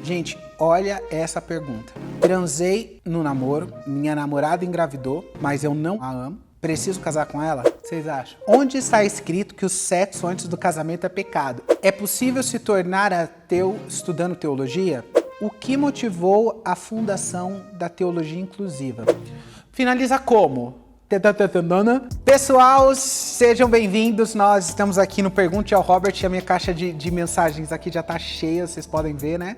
Gente, olha essa pergunta. Transei no namoro, minha namorada engravidou, mas eu não a amo. Preciso casar com ela? Vocês acham? Onde está escrito que o sexo antes do casamento é pecado? É possível se tornar ateu estudando teologia? O que motivou a fundação da teologia inclusiva? Finaliza como? Pessoal, sejam bem-vindos. Nós estamos aqui no Pergunte ao Robert. A minha caixa de mensagens aqui já tá cheia, vocês podem ver, né?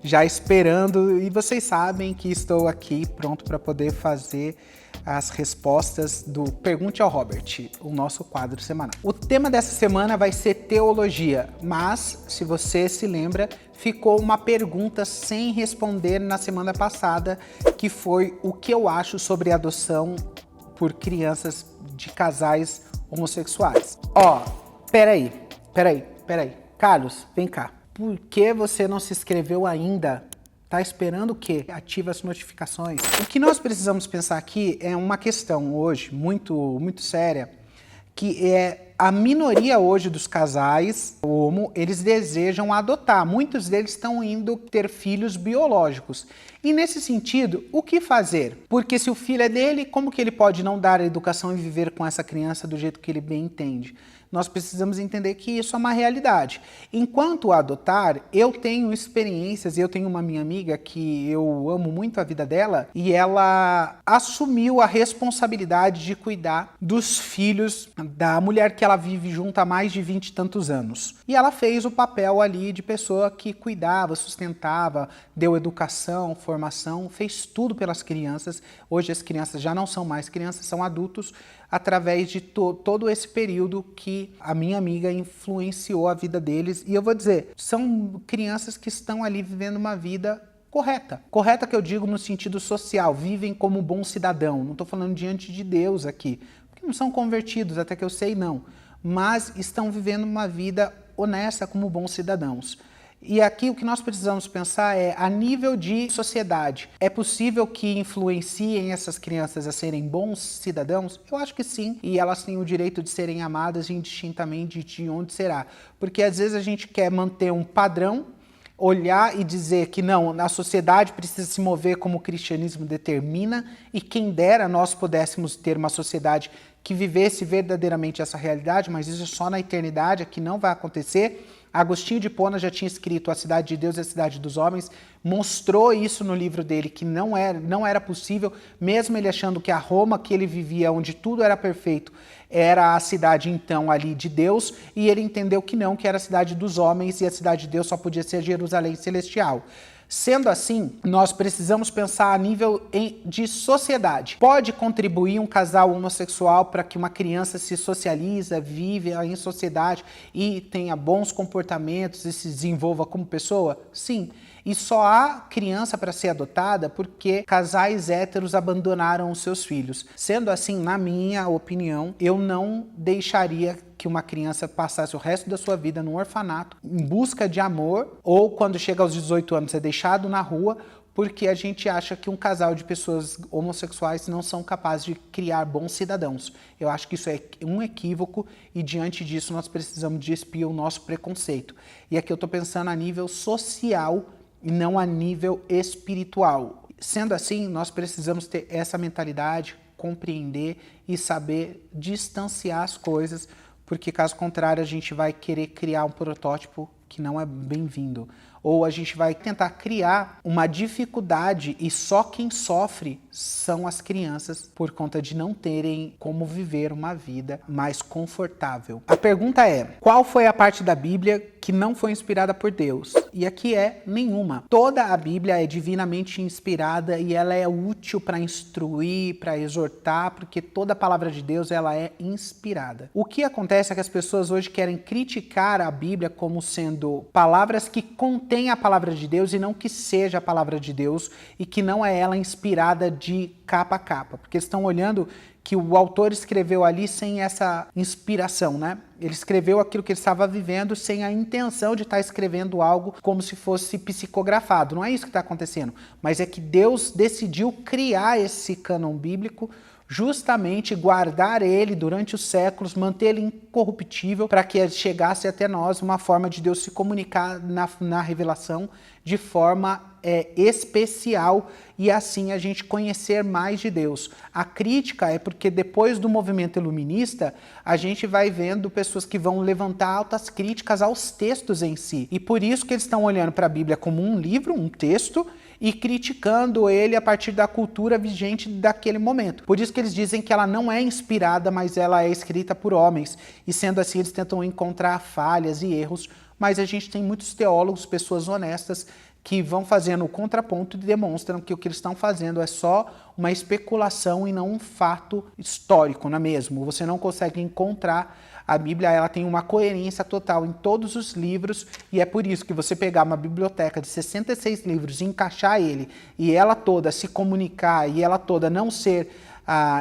Já esperando. E vocês sabem que estou aqui pronto para poder fazer as respostas do Pergunte ao Robert, o nosso quadro semanal. O tema dessa semana vai ser teologia, mas, se você se lembra, ficou uma pergunta sem responder na semana passada, que foi o que eu acho sobre adoção por crianças de casais homossexuais. Peraí. Carlos, vem cá. Por que você não se inscreveu ainda? Tá esperando o quê? Ativa as notificações. O que nós precisamos pensar aqui é uma questão hoje muito séria, que é a minoria hoje dos casais homo, eles desejam adotar. Muitos deles estão indo ter filhos biológicos. E nesse sentido, o que fazer? Porque se o filho é dele, como que ele pode não dar a educação e viver com essa criança do jeito que ele bem entende? Nós precisamos entender que isso é uma realidade. Enquanto adotar, eu tenho experiências, eu tenho uma minha amiga que eu amo muito a vida dela, e ela assumiu a responsabilidade de cuidar dos filhos da mulher que ela vive junto há mais de 20 e tantos anos. E ela fez o papel ali de pessoa que cuidava, sustentava, deu educação, formação, fez tudo pelas crianças. Hoje as crianças já não são mais crianças, são adultos, através de todo esse período que a minha amiga influenciou a vida deles. E eu vou dizer, são crianças que estão ali vivendo uma vida correta. Correta que eu digo no sentido social, vivem como bom cidadão. Não estou falando diante de Deus aqui, porque não são convertidos, até que eu sei não. Mas estão vivendo uma vida honesta como bons cidadãos. E aqui o que nós precisamos pensar é, a nível de sociedade, é possível que influenciem essas crianças a serem bons cidadãos? Eu acho que sim, e elas têm o direito de serem amadas indistintamente de onde será. Porque às vezes a gente quer manter um padrão, olhar e dizer que não, a sociedade precisa se mover como o cristianismo determina, e quem dera nós pudéssemos ter uma sociedade que vivesse verdadeiramente essa realidade, mas isso é só na eternidade, aqui não vai acontecer. Agostinho de Hipona já tinha escrito A Cidade de Deus e a Cidade dos Homens, mostrou isso no livro dele, que não era possível, mesmo ele achando que a Roma que ele vivia, onde tudo era perfeito, era a cidade então ali de Deus, e ele entendeu que não, que era a cidade dos homens, e a cidade de Deus só podia ser Jerusalém celestial. Sendo assim, nós precisamos pensar a nível de sociedade. Pode contribuir um casal homossexual para que uma criança se socialize, vive em sociedade e tenha bons comportamentos e se desenvolva como pessoa? Sim. E só há criança para ser adotada porque casais héteros abandonaram os seus filhos. Sendo assim, na minha opinião, eu não deixaria que uma criança passasse o resto da sua vida num orfanato em busca de amor, ou quando chega aos 18 anos é deixado na rua, porque a gente acha que um casal de pessoas homossexuais não são capazes de criar bons cidadãos. Eu acho que isso é um equívoco, e diante disso nós precisamos despir o nosso preconceito. E aqui eu estou pensando a nível social e não a nível espiritual. Sendo assim, nós precisamos ter essa mentalidade, compreender e saber distanciar as coisas, porque caso contrário a gente vai querer criar um protótipo que não é bem-vindo. Ou a gente vai tentar criar uma dificuldade, e só quem sofre são as crianças por conta de não terem como viver uma vida mais confortável. A pergunta é, qual foi a parte da Bíblia que não foi inspirada por Deus? E aqui é nenhuma. Toda a Bíblia é divinamente inspirada e ela é útil para instruir, para exortar, porque toda a palavra de Deus ela é inspirada. O que acontece é que as pessoas hoje querem criticar a Bíblia como sendo palavras que contêm a palavra de Deus e não que seja a palavra de Deus, e que não é ela inspirada de capa a capa, porque eles estão olhando que o autor escreveu ali sem essa inspiração, né? Ele escreveu aquilo que ele estava vivendo sem a intenção de estar escrevendo algo como se fosse psicografado. Não é isso que está acontecendo, mas é que Deus decidiu criar esse cânon bíblico justamente guardar ele durante os séculos, manter ele incorruptível, para que chegasse até nós uma forma de Deus se comunicar na revelação de forma especial e assim a gente conhecer mais de Deus. A crítica é porque depois do movimento iluminista, a gente vai vendo pessoas que vão levantar altas críticas aos textos em si. E por isso que eles estão olhando para a Bíblia como um livro, um texto, e criticando ele a partir da cultura vigente daquele momento. Por isso que eles dizem que ela não é inspirada, mas ela é escrita por homens. E sendo assim, eles tentam encontrar falhas e erros, mas a gente tem muitos teólogos, pessoas honestas, que vão fazendo o contraponto e demonstram que o que eles estão fazendo é só uma especulação e não um fato histórico, não é mesmo? Você não consegue encontrar. A Bíblia, ela tem uma coerência total em todos os livros e é por isso que você pegar uma biblioteca de 66 livros e encaixar ele e ela toda se comunicar e ela toda não ser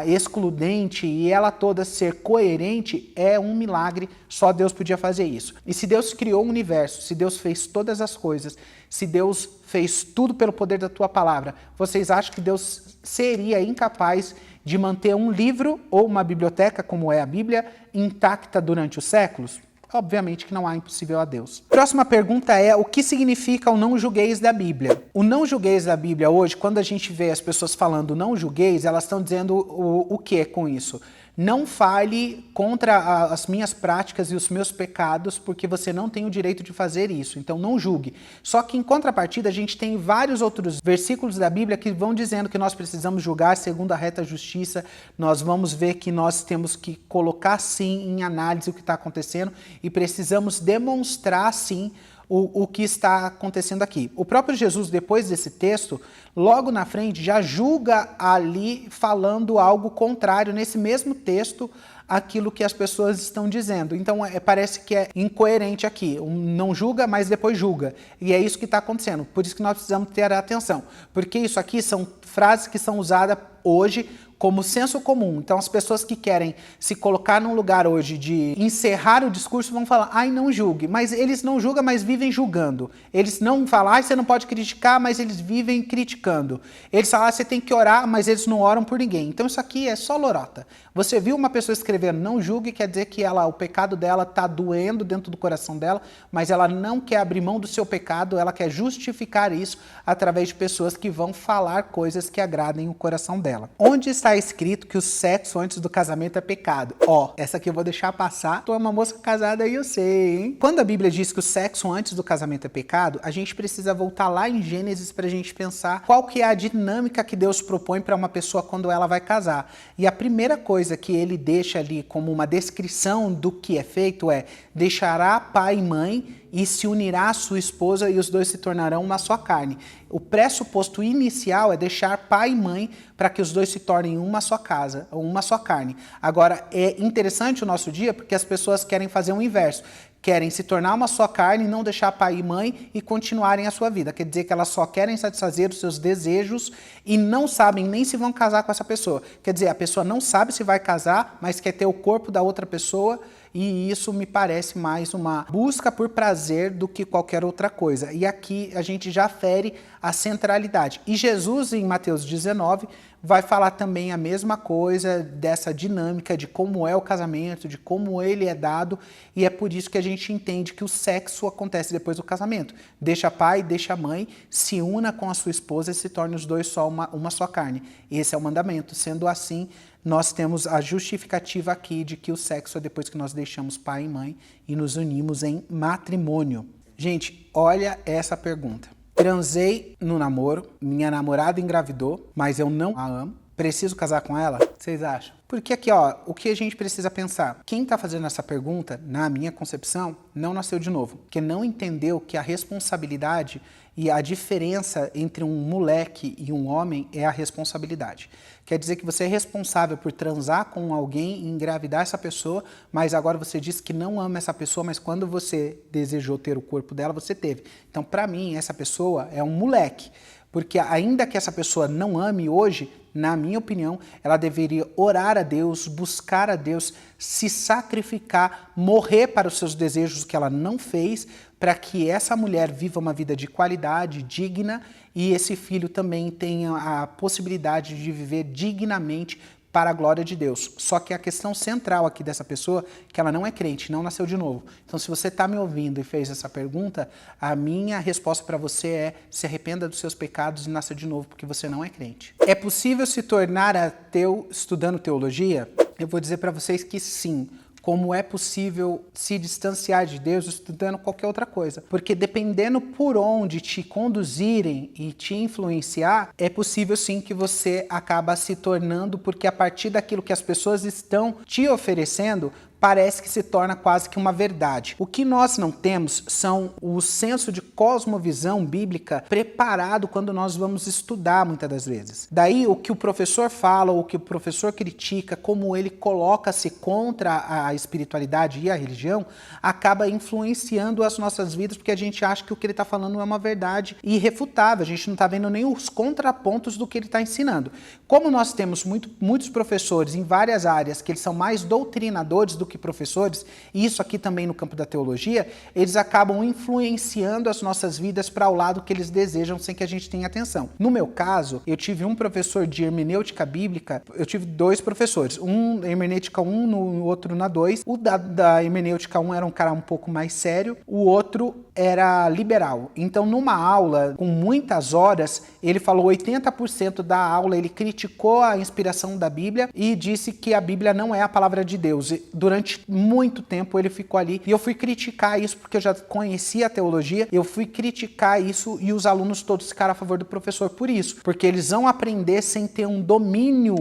excludente e ela toda ser coerente é um milagre, só Deus podia fazer isso. E se Deus criou o universo, se Deus fez todas as coisas, se Deus fez tudo pelo poder da tua palavra, vocês acham que Deus seria incapaz de manter um livro ou uma biblioteca, como é a Bíblia, intacta durante os séculos? Obviamente que não há impossível a Deus. Próxima pergunta é: o que significa o não julgueis da Bíblia? O não julgueis da Bíblia hoje, quando a gente vê as pessoas falando não julgueis, elas estão dizendo o que com isso? Não fale contra as minhas práticas e os meus pecados, porque você não tem o direito de fazer isso. Então não julgue. Só que em contrapartida a gente tem vários outros versículos da Bíblia que vão dizendo que nós precisamos julgar segundo a reta justiça. Nós vamos ver que nós temos que colocar sim em análise o que está acontecendo e precisamos demonstrar sim o que está acontecendo aqui. O próprio Jesus, depois desse texto, logo na frente, já julga ali falando algo contrário, nesse mesmo texto, aquilo que as pessoas estão dizendo. Então, parece que é incoerente aqui. Não julga, mas depois julga. E é isso que está acontecendo. Por isso que nós precisamos ter atenção. Porque isso aqui são frases que são usadas hoje como senso comum. Então, as pessoas que querem se colocar num lugar hoje de encerrar o discurso vão falar, ai, não julgue. Mas eles não julgam, mas vivem julgando. Eles não falam, ai, você não pode criticar, mas eles vivem criticando. Eles falam, você tem que orar, mas eles não oram por ninguém. Então, isso aqui é só lorota. Você viu uma pessoa escrevendo não julgue, quer dizer que o pecado dela está doendo dentro do coração dela, mas ela não quer abrir mão do seu pecado, ela quer justificar isso através de pessoas que vão falar coisas que agradem o coração dela. Onde está escrito que o sexo antes do casamento é pecado? Essa aqui eu vou deixar passar. Tu é uma moça casada aí, eu sei, hein? Quando a Bíblia diz que o sexo antes do casamento é pecado, a gente precisa voltar lá em Gênesis para a gente pensar qual que é a dinâmica que Deus propõe para uma pessoa quando ela vai casar. E a primeira coisa que ele deixa ali como uma descrição do que é feito é: deixará pai e mãe e se unirá à sua esposa e os dois se tornarão uma só carne. O pressuposto inicial é deixar pai e mãe para que os dois se tornem uma só casa, ou uma só carne. Agora, é interessante o nosso dia porque as pessoas querem fazer o inverso. Querem se tornar uma só carne, não deixar pai e mãe e continuarem a sua vida. Quer dizer que elas só querem satisfazer os seus desejos e não sabem nem se vão casar com essa pessoa. Quer dizer, a pessoa não sabe se vai casar, mas quer ter o corpo da outra pessoa. E isso me parece mais uma busca por prazer do que qualquer outra coisa. E aqui a gente já fere a centralidade. E Jesus, em Mateus 19, vai falar também a mesma coisa, dessa dinâmica de como é o casamento, de como ele é dado. E é por isso que a gente entende que o sexo acontece depois do casamento. Deixa pai, deixa mãe, se una com a sua esposa e se torne os dois só uma só carne. Esse é o mandamento. Sendo assim, nós temos a justificativa aqui de que o sexo é depois que nós deixamos pai e mãe e nos unimos em matrimônio. Gente, olha essa pergunta. Transei no namoro, minha namorada engravidou, mas eu não a amo. Preciso casar com ela? Vocês acham? Porque aqui, o que a gente precisa pensar? Quem está fazendo essa pergunta, na minha concepção, não nasceu de novo. Porque não entendeu que a responsabilidade e a diferença entre um moleque e um homem é a responsabilidade. Quer dizer que você é responsável por transar com alguém e engravidar essa pessoa, mas agora você diz que não ama essa pessoa, mas quando você desejou ter o corpo dela, você teve. Então, para mim, essa pessoa é um moleque. Porque ainda que essa pessoa não ame hoje, na minha opinião, ela deveria orar a Deus, buscar a Deus, se sacrificar, morrer para os seus desejos que ela não fez, para que essa mulher viva uma vida de qualidade, digna, e esse filho também tenha a possibilidade de viver dignamente para a glória de Deus. Só que a questão central aqui dessa pessoa é que ela não é crente, não nasceu de novo. Então, se você está me ouvindo e fez essa pergunta, a minha resposta para você é: se arrependa dos seus pecados e nasça de novo, porque você não é crente. É possível se tornar ateu estudando teologia? Eu vou dizer para vocês que sim. Como é possível se distanciar de Deus estudando qualquer outra coisa. Porque dependendo por onde te conduzirem e te influenciar, é possível sim que você acaba se tornando, porque a partir daquilo que as pessoas estão te oferecendo, parece que se torna quase que uma verdade. O que nós não temos são o senso de cosmovisão bíblica preparado quando nós vamos estudar, muitas das vezes. Daí, o que o professor fala, o que o professor critica, como ele coloca-se contra a espiritualidade e a religião, acaba influenciando as nossas vidas, porque a gente acha que o que ele está falando é uma verdade irrefutável. A gente não está vendo nem os contrapontos do que ele está ensinando. Como nós temos muitos professores em várias áreas que eles são mais doutrinadores do que professores, e isso aqui também no campo da teologia, eles acabam influenciando as nossas vidas para o lado que eles desejam sem que a gente tenha atenção. No meu caso, eu tive um professor de hermenêutica bíblica, eu tive 2 professores, um hermenêutica 1, no outro na 2. O da hermenêutica 1 era um cara um pouco mais sério, o outro era liberal. Então, numa aula com muitas horas, ele falou 80% da aula, ele criticou a inspiração da Bíblia e disse que a Bíblia não é a palavra de Deus. E durante muito tempo ele ficou ali e eu fui criticar isso porque eu já conhecia a teologia, eu fui criticar isso e os alunos todos ficaram a favor do professor por isso, porque eles vão aprender sem ter um domínio,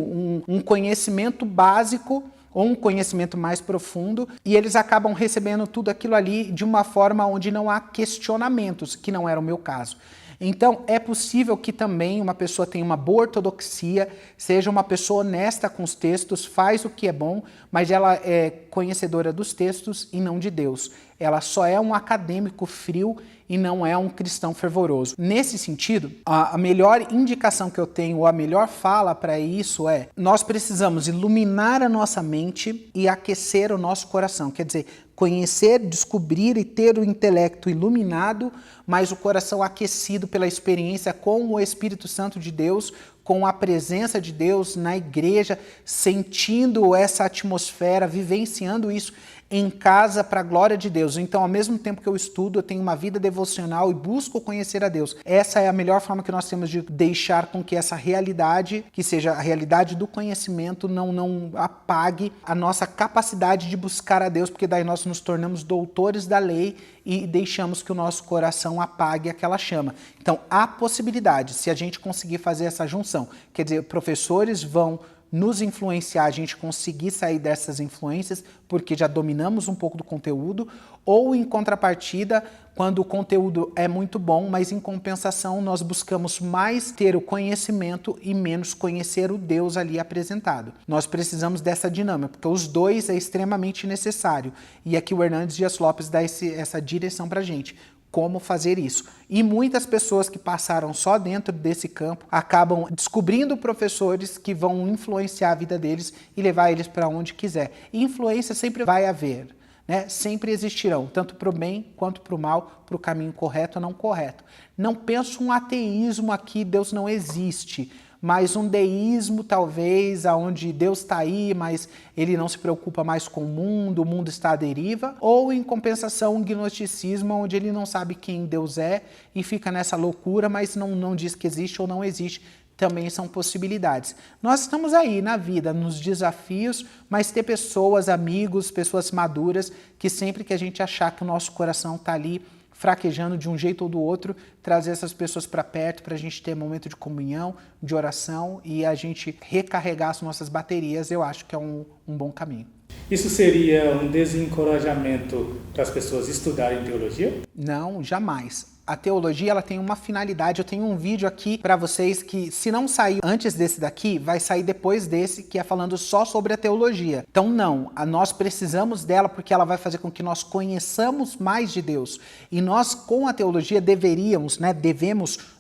um conhecimento básico ou um conhecimento mais profundo, e eles acabam recebendo tudo aquilo ali de uma forma onde não há questionamentos, que não era o meu caso. Então, é possível que também uma pessoa tenha uma boa ortodoxia, seja uma pessoa honesta com os textos, faz o que é bom, mas ela é conhecedora dos textos e não de Deus. Ela só é um acadêmico frio e não é um cristão fervoroso. Nesse sentido, a melhor indicação que eu tenho, ou a melhor fala para isso é: nós precisamos iluminar a nossa mente e aquecer o nosso coração. Quer dizer, conhecer, descobrir e ter o intelecto iluminado, mas o coração aquecido pela experiência com o Espírito Santo de Deus, com a presença de Deus na igreja, sentindo essa atmosfera, vivenciando isso em casa para a glória de Deus. Então, ao mesmo tempo que eu estudo, eu tenho uma vida devocional e busco conhecer a Deus. Essa é a melhor forma que nós temos de deixar com que essa realidade, que seja a realidade do conhecimento, não apague a nossa capacidade de buscar a Deus, porque daí nós nos tornamos doutores da lei e deixamos que o nosso coração apague aquela chama. Então, há possibilidade, se a gente conseguir fazer essa junção. Quer dizer, professores vão nos influenciar, a gente conseguir sair dessas influências, porque já dominamos um pouco do conteúdo, ou em contrapartida, quando o conteúdo é muito bom, mas em compensação nós buscamos mais ter o conhecimento e menos conhecer o Deus ali apresentado. Nós precisamos dessa dinâmica, porque os dois é extremamente necessário. E aqui o Hernandes Dias Lopes dá essa direção pra gente. Como fazer isso. E muitas pessoas que passaram só dentro desse campo acabam descobrindo professores que vão influenciar a vida deles e levar eles para onde quiser. E influência sempre vai haver, né? Sempre existirão, tanto para o bem quanto para o mal, para o caminho correto ou não correto. Não penso um ateísmo aqui, Deus não existe, mas um deísmo talvez, onde Deus está aí, mas ele não se preocupa mais com o mundo está à deriva, ou em compensação um gnosticismo, onde ele não sabe quem Deus é e fica nessa loucura, mas não diz que existe ou não existe. Também são possibilidades. Nós estamos aí na vida, nos desafios, mas ter pessoas, amigos, pessoas maduras, que sempre que a gente achar que o nosso coração está ali fraquejando de um jeito ou do outro, trazer essas pessoas para perto para a gente ter momento de comunhão, de oração e a gente recarregar as nossas baterias, eu acho que é um bom caminho. Isso seria um desencorajamento para as pessoas estudarem teologia? Não, jamais. A teologia ela tem uma finalidade. Eu tenho um vídeo aqui para vocês que, se não sair antes desse daqui, vai sair depois desse, que é falando só sobre a teologia. Então não, nós precisamos dela porque ela vai fazer com que nós conheçamos mais de Deus. E nós com a teologia devemos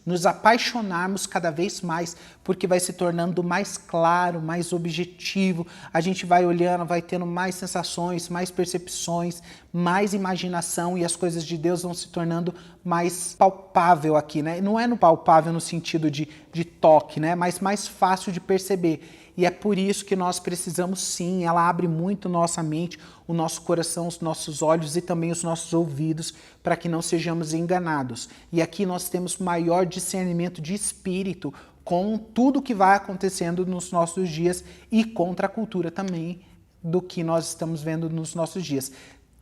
nos apaixonarmos cada vez mais, porque vai se tornando mais claro, mais objetivo. A gente vai olhando, vai tendo mais sensações, mais percepções, mais imaginação e as coisas de Deus vão se tornando mais mais palpável aqui, né? Não é no palpável no sentido de toque, né? Mas mais fácil de perceber. E é por isso que nós precisamos sim, ela abre muito nossa mente, o nosso coração, os nossos olhos e também os nossos ouvidos, para que não sejamos enganados. E aqui nós temos maior discernimento de espírito com tudo que vai acontecendo nos nossos dias e contra a cultura também do que nós estamos vendo nos nossos dias.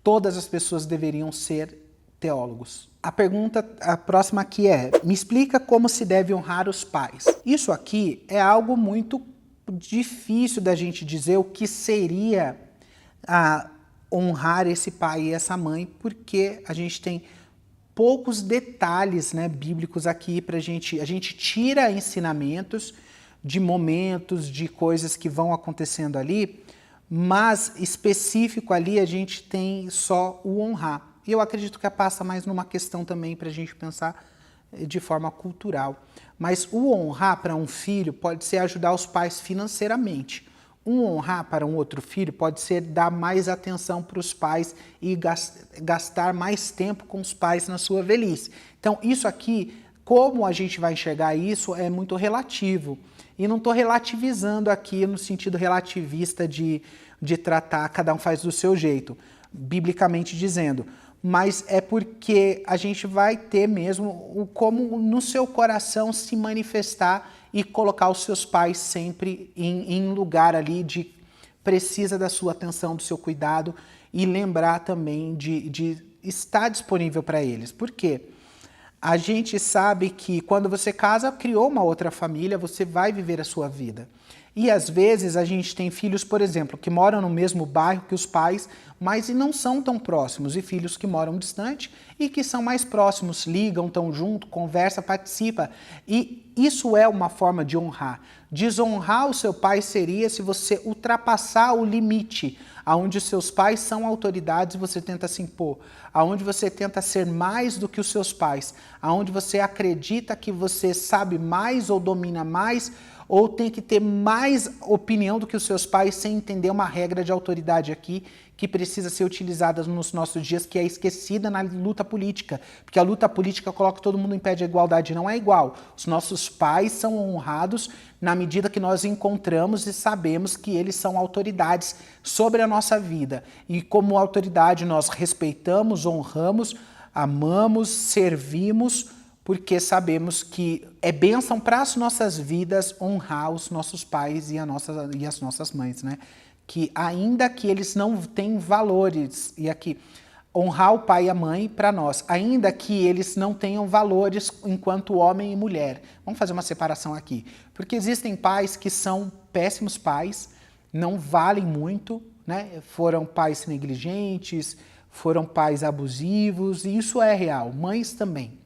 Todas as pessoas deveriam ser teólogos. A próxima aqui é: me explica como se deve honrar os pais. Isso aqui é algo muito difícil da gente dizer o que seria honrar esse pai e essa mãe, porque a gente tem poucos detalhes, né, bíblicos aqui para a gente tira ensinamentos de momentos, de coisas que vão acontecendo ali, mas específico ali a gente tem só o honrar. E eu acredito que passa mais numa questão também para a gente pensar de forma cultural. Mas o honrar para um filho pode ser ajudar os pais financeiramente. Um honrar para um outro filho pode ser dar mais atenção para os pais e gastar mais tempo com os pais na sua velhice. Então, isso aqui, como a gente vai enxergar isso, é muito relativo. E não estou relativizando aqui no sentido relativista de tratar, cada um faz do seu jeito, biblicamente dizendo. Mas é porque a gente vai ter mesmo como no seu coração se manifestar e colocar os seus pais sempre em lugar ali de precisa da sua atenção, do seu cuidado e lembrar também de estar disponível para eles. Por quê? A gente sabe que quando você casa, criou uma outra família, você vai viver a sua vida. E às vezes a gente tem filhos, por exemplo, que moram no mesmo bairro que os pais, mas não são tão próximos, e filhos que moram distante e que são mais próximos, ligam, estão junto, conversa, participa. E isso é uma forma de honrar. Desonrar o seu pai seria se você ultrapassar o limite, aonde os seus pais são autoridades e você tenta se impor, aonde você tenta ser mais do que os seus pais, aonde você acredita que você sabe mais ou domina mais, ou tem que ter mais opinião do que os seus pais sem entender uma regra de autoridade aqui que precisa ser utilizada nos nossos dias, que é esquecida na luta política. Porque a luta política coloca todo mundo em pé de igualdade, não é igual. Os nossos pais são honrados na medida que nós encontramos e sabemos que eles são autoridades sobre a nossa vida. E como autoridade nós respeitamos, honramos, amamos, servimos, porque sabemos que é bênção para as nossas vidas honrar os nossos pais e as nossas mães, né? Que ainda que eles não tenham valores, e aqui, honrar o pai e a mãe para nós, ainda que eles não tenham valores enquanto homem e mulher. Vamos fazer uma separação aqui, porque existem pais que são péssimos pais, não valem muito, né? Foram pais negligentes, foram pais abusivos, e isso é real, mães também.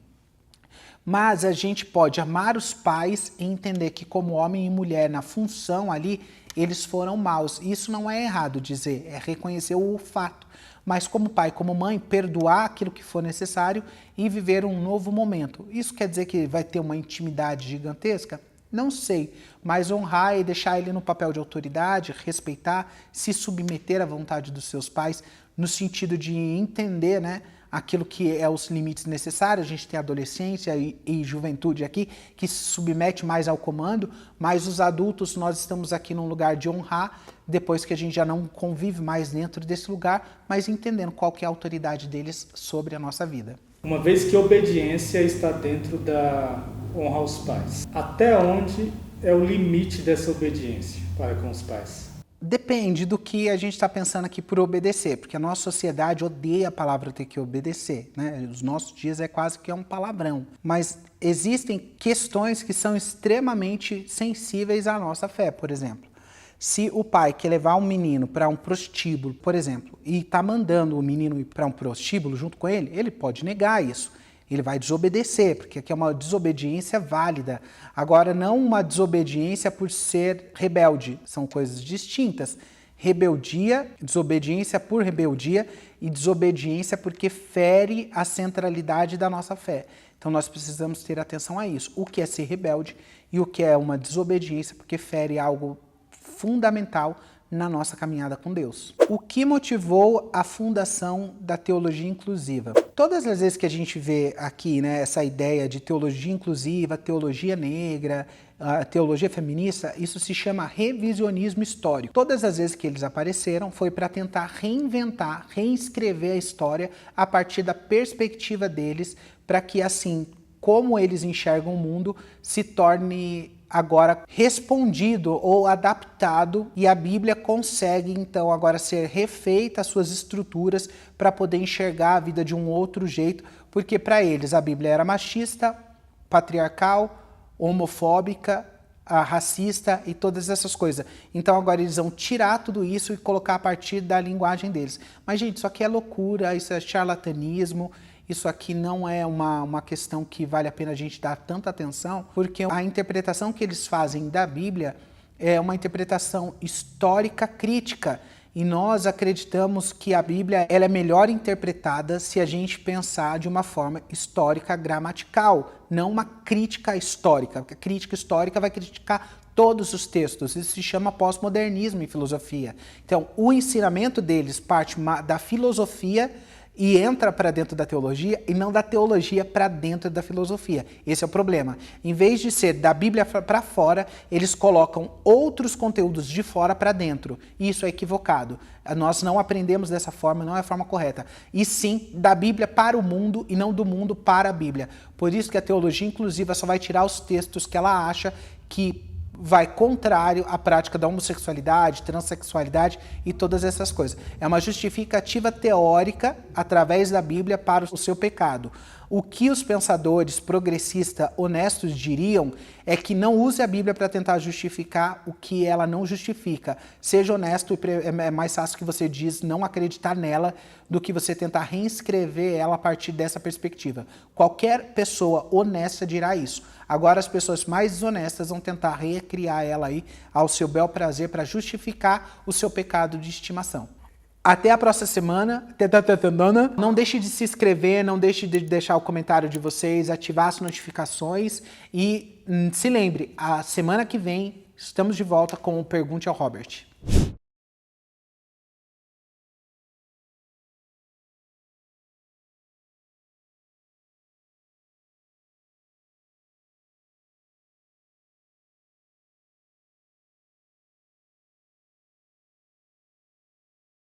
Mas a gente pode amar os pais e entender que como homem e mulher na função ali, eles foram maus. Isso não é errado dizer, é reconhecer o fato. Mas como pai, como mãe, perdoar aquilo que for necessário e viver um novo momento. Isso quer dizer que vai ter uma intimidade gigantesca? Não sei, mas honrar e deixar ele no papel de autoridade, respeitar, se submeter à vontade dos seus pais, no sentido de entender, né, aquilo que é os limites necessários. A gente tem adolescência e juventude aqui, que se submete mais ao comando, mas os adultos, nós estamos aqui num lugar de honrar, depois que a gente já não convive mais dentro desse lugar, mas entendendo qual que é a autoridade deles sobre a nossa vida. Uma vez que a obediência está dentro da honra aos pais, até onde é o limite dessa obediência para com os pais? Depende do que a gente está pensando aqui por obedecer, porque a nossa sociedade odeia a palavra ter que obedecer, né? Os nossos dias é quase que um palavrão. Mas existem questões que são extremamente sensíveis à nossa fé, por exemplo. Se o pai quer levar um menino para um prostíbulo, por exemplo, e está mandando o menino ir para um prostíbulo junto com ele, ele pode negar isso. Ele vai desobedecer, porque aqui é uma desobediência válida. Agora, não uma desobediência por ser rebelde, são coisas distintas. Rebeldia, desobediência por rebeldia e desobediência porque fere a centralidade da nossa fé. Então, nós precisamos ter atenção a isso. O que é ser rebelde e o que é uma desobediência porque fere algo fundamental na nossa caminhada com Deus. O que motivou a fundação da teologia inclusiva? Todas as vezes que a gente vê aqui, né, essa ideia de teologia inclusiva, teologia negra, teologia feminista, isso se chama revisionismo histórico. Todas as vezes que eles apareceram foi para tentar reinventar, reescrever a história a partir da perspectiva deles, para que assim, como eles enxergam o mundo, se torne agora respondido ou adaptado, e a Bíblia consegue então agora ser refeita as suas estruturas para poder enxergar a vida de um outro jeito, porque para eles a Bíblia era machista, patriarcal, homofóbica, racista e todas essas coisas. Então agora eles vão tirar tudo isso e colocar a partir da linguagem deles. Mas gente, isso aqui é loucura, isso é charlatanismo, isso aqui não é uma questão que vale a pena a gente dar tanta atenção, porque a interpretação que eles fazem da Bíblia é uma interpretação histórica crítica. E nós acreditamos que a Bíblia ela é melhor interpretada se a gente pensar de uma forma histórica gramatical, não uma crítica histórica. Porque a crítica histórica vai criticar todos os textos. Isso se chama pós-modernismo em filosofia. Então, o ensinamento deles parte da filosofia e entra para dentro da teologia e não da teologia para dentro da filosofia. Esse é o problema. Em vez de ser da Bíblia para fora, eles colocam outros conteúdos de fora para dentro. E isso é equivocado. Nós não aprendemos dessa forma, não é a forma correta. E sim, da Bíblia para o mundo e não do mundo para a Bíblia. Por isso que a teologia inclusiva só vai tirar os textos que ela acha que vai contrário à prática da homossexualidade, transexualidade e todas essas coisas. É uma justificativa teórica através da Bíblia para o seu pecado. O que os pensadores progressistas honestos diriam é que não use a Bíblia para tentar justificar o que ela não justifica. Seja honesto, é mais fácil que você diz não acreditar nela do que você tentar reescrever ela a partir dessa perspectiva. Qualquer pessoa honesta dirá isso. Agora as pessoas mais desonestas vão tentar recriar ela aí ao seu bel prazer para justificar o seu pecado de estimação. Até a próxima semana. Não deixe de se inscrever, não deixe de deixar o comentário de vocês, ativar as notificações e se lembre, a semana que vem estamos de volta com o Pergunte ao Robert.